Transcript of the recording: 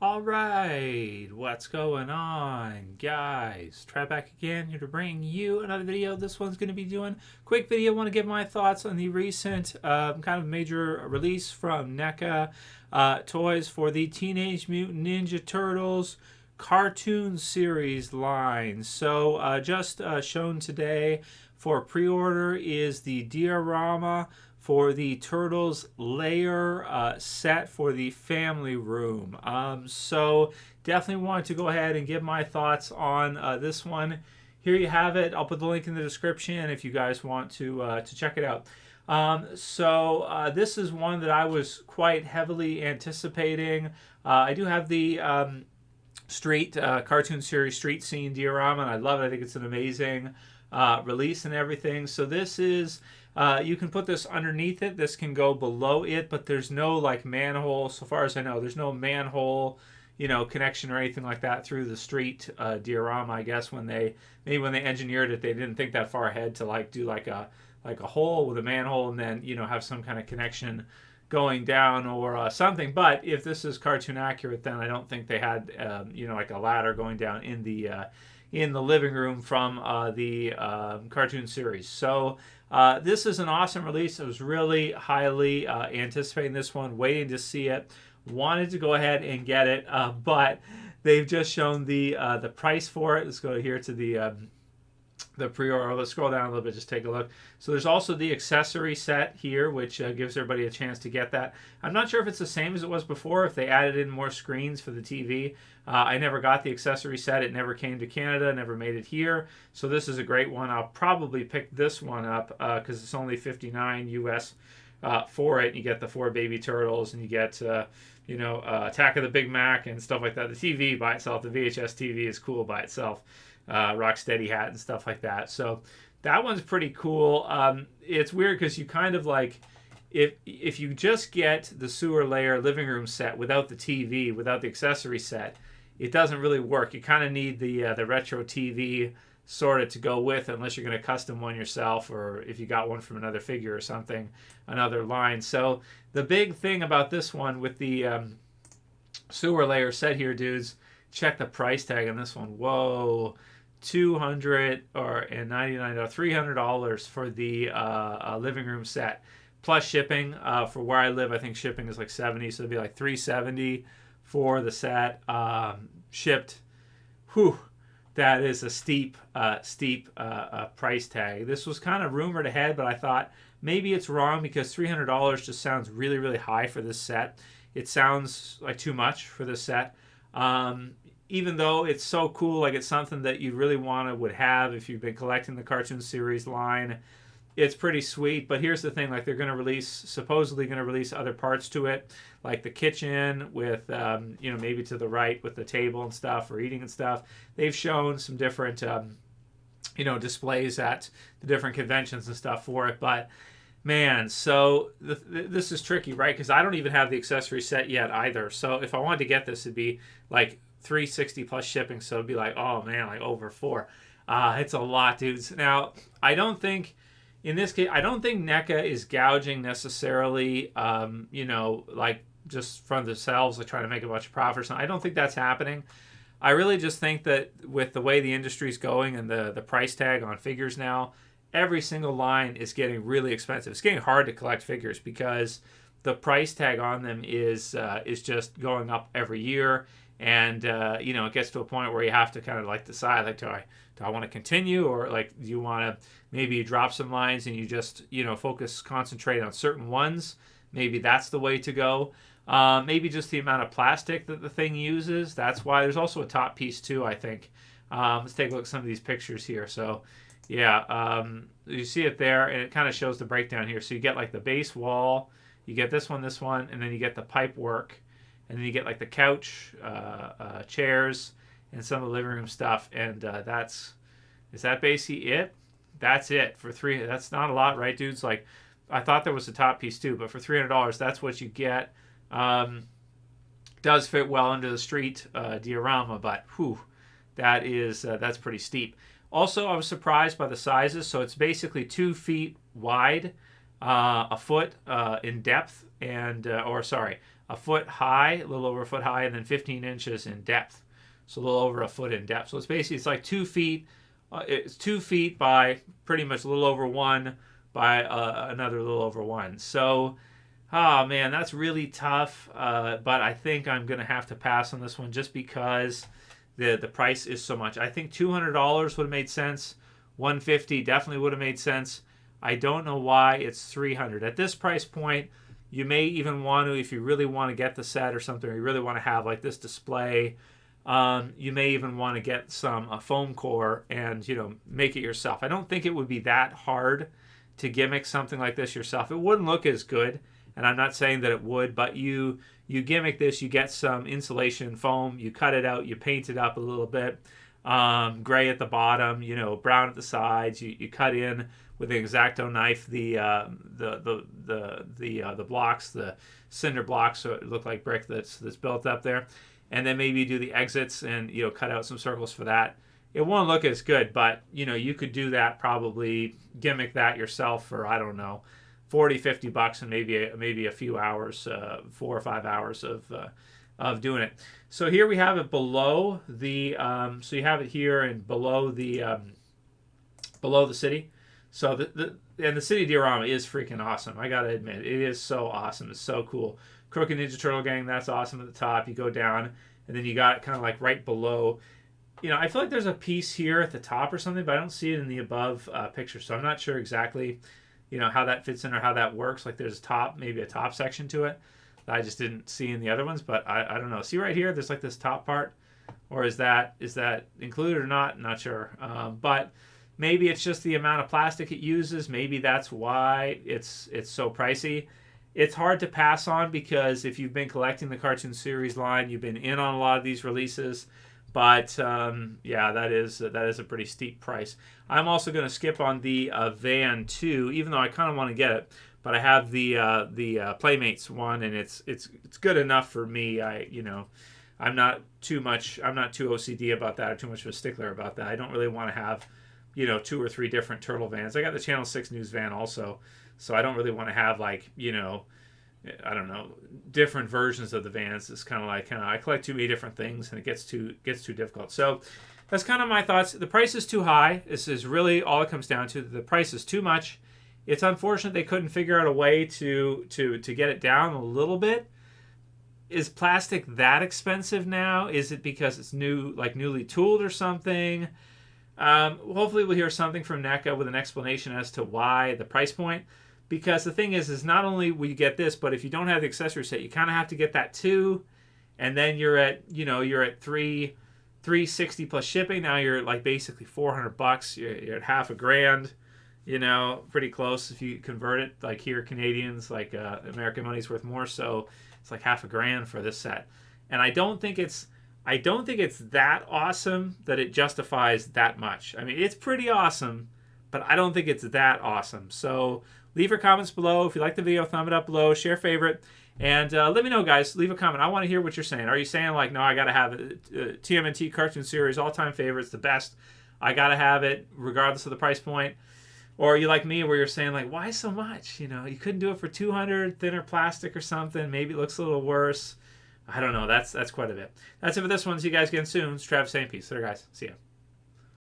All right, what's going on, guys? Try back again here to bring you another video. This one's going to be doing a quick video. I want to give my thoughts on the recent kind of major release from NECA Toys for the Teenage Mutant Ninja Turtles cartoon series line. So just shown today for pre-order is the diorama for the Turtles layer set for the family room. So definitely wanted to go ahead and give my thoughts on this one. Here you have it. I'll put the link in the description if you guys want to check it out. This is one that I was quite heavily anticipating. I do have the Street cartoon series Street Scene diorama, and I love it. I think it's an amazing release and everything. So this is you can put this underneath it. This can go below it, but there's no like manhole. So far as I know, there's no manhole, connection or anything like that through the Street diorama. I guess when they engineered it, they didn't think that far ahead to like do like a hole with a manhole and then have some kind of connection going down or something. But if this is cartoon accurate, then I don't think they had like a ladder going down in the living room from the cartoon series. So this is an awesome release. I was really highly anticipating this one, waiting to see it. Wanted to go ahead and get it, but they've just shown the price for it. Let's go here to the pre-order. Let's scroll down a little bit, just take a look. So there's also the accessory set here, which gives everybody a chance to get that. I'm not sure if it's the same as it was before, if they added in more screens for the TV. I never got the accessory set. It never came to Canada, never made it here. So this is a great one. I'll probably pick this one up because it's only $59 US for it. You get the 4 baby turtles and you get Attack of the Big Mac and stuff like that. The TV by itself, the VHS TV is cool by itself. Rocksteady hat and stuff like that. So that one's pretty cool. It's weird because you kind of like if you just get the sewer layer living room set without the TV, without the accessory set, it doesn't really work. You kind of need the retro TV sort of to go with, unless you're going to custom one yourself, or if you got one from another figure or something, another line. So the big thing about this one with the sewer layer set here, dudes, check the price tag on this one. Whoa. $299 or $300 for the living room set plus shipping. For where I live, I think shipping is like 70, so it'd be like $370 for the set shipped. Whew, that is a steep price tag. This was kind of rumored ahead, but I thought maybe it's wrong because $300 just sounds really, really high for this set. It sounds like too much for this set. Even though it's so cool, like it's something that you really would have if you've been collecting the cartoon series line. It's pretty sweet, but here's the thing: like they're going to supposedly going to release other parts to it, like the kitchen with, maybe to the right with the table and stuff or eating and stuff. They've shown some different, displays at the different conventions and stuff for it, but. Man, so this is tricky, right? Because I don't even have the accessory set yet either. So if I wanted to get this, it'd be like $360 plus shipping. So it'd be like, oh man, like over $4. It's a lot, dudes. Now, I don't think in this case, I don't think NECA is gouging necessarily, like just from themselves, like trying to make a bunch of profit or something. I don't think that's happening. I really just think that with the way the industry's going and the price tag on figures now, every single line is getting really expensive. It's getting hard to collect figures because the price tag on them is just going up every year, and it gets to a point where you have to kind of like decide, like, do I want to continue, or like do you want to maybe drop some lines and you just concentrate on certain ones? Maybe that's the way to go. Maybe just the amount of plastic that the thing uses. That's why there's also a top piece too, I think. Let's take a look at some of these pictures here. So. Yeah, you see it there, and it kind of shows the breakdown here. So you get like the base wall, you get this one, and then you get the pipe work, and then you get like the couch, chairs, and some of the living room stuff. And is that basically it? That's it for $300. That's not a lot, right, dudes? Like, I thought there was a top piece too, but for $300, that's what you get. Does fit well into the Street diorama, but whew, that's pretty steep. Also, I was surprised by the sizes. So it's basically 2 feet wide, a foot in depth, and a foot high, a little over a foot high, and then 15 inches in depth. So a little over a foot in depth. So it's basically, it's like 2 feet. It's 2 feet by pretty much a little over 1 by another little over 1. So, oh man, that's really tough. But I think I'm going to have to pass on this one just because the price is so much. I think $200 would have made sense. $150 definitely would have made sense. I don't know why it's $300. At this price point, you may even want to, if you really want to get the set or something, or you really want to have like this display, you may even want to get a foam core and, make it yourself. I don't think it would be that hard to gimmick something like this yourself. It wouldn't look as good, and I'm not saying that it would, but you gimmick this, you get some insulation foam, you cut it out, you paint it up a little bit, gray at the bottom, brown at the sides. You cut in with an X-Acto knife the blocks, the cinder blocks, so it look like brick that's built up there, and then maybe you do the exits and cut out some circles for that. It won't look as good, but you could do that, probably gimmick that yourself for, I don't know, $40-50 and maybe a few hours, 4 or 5 hours of doing it. So here we have it below the so you have it here and below the city. So the city diorama is freaking awesome. I gotta admit, it is so awesome. It's so cool. Crooked Ninja Turtle Gang, that's awesome at the top. You go down and then you got it kind of like right below. I feel like there's a piece here at the top or something, but I don't see it in the above picture. So I'm not sure exactly, how that fits in or how that works. Like there's maybe a top section to it that I just didn't see in the other ones, but I don't know. See right here, there's like this top part, or is that included or not? Not sure. But maybe it's just the amount of plastic it uses. Maybe that's why it's so pricey. It's hard to pass on because if you've been collecting the cartoon series line, you've been in on a lot of these releases. But yeah, that is a pretty steep price. I'm also going to skip on the Van 2, even though I kind of want to get it. But I have the Playmates one, and it's good enough for me. I'm not too OCD about that or too much of a stickler about that. I don't really want to have 2 or 3 different turtle vans. I got the Channel 6 News van also, so I don't really want to have I don't know, different versions of the vans. It's kind of like I collect too many different things, and it gets too difficult. So that's kind of my thoughts. The price is too high. This is really all it comes down to. The price is too much. It's unfortunate they couldn't figure out a way to get it down a little bit. Is plastic that expensive now? Is it because it's newly tooled or something? Hopefully we'll hear something from NECA with an explanation as to why the price point. Because the thing is not only will you get this, but if you don't have the accessory set, you kind of have to get that too, and then you're at $360 plus shipping. Now you're like basically $400. You're at half a grand, pretty close if you convert it. Like here, Canadians, like American money's worth more, so it's like half a grand for this set. And I don't think it's that awesome that it justifies that much. I mean, it's pretty awesome, but I don't think it's that awesome. So leave your comments below. If you like the video, thumb it up below, share favorite, and let me know, guys. Leave a comment. I want to hear what you're saying. Are you saying like, no, I got to have it, TMNT cartoon series, all-time favorites, the best. I got to have it regardless of the price point. Or are you like me where you're saying like, why so much? You couldn't do it for $200, thinner plastic or something. Maybe it looks a little worse. I don't know. That's quite a bit. That's it for this one. See you guys again soon. It's Travis saying peace. Later, guys. See ya.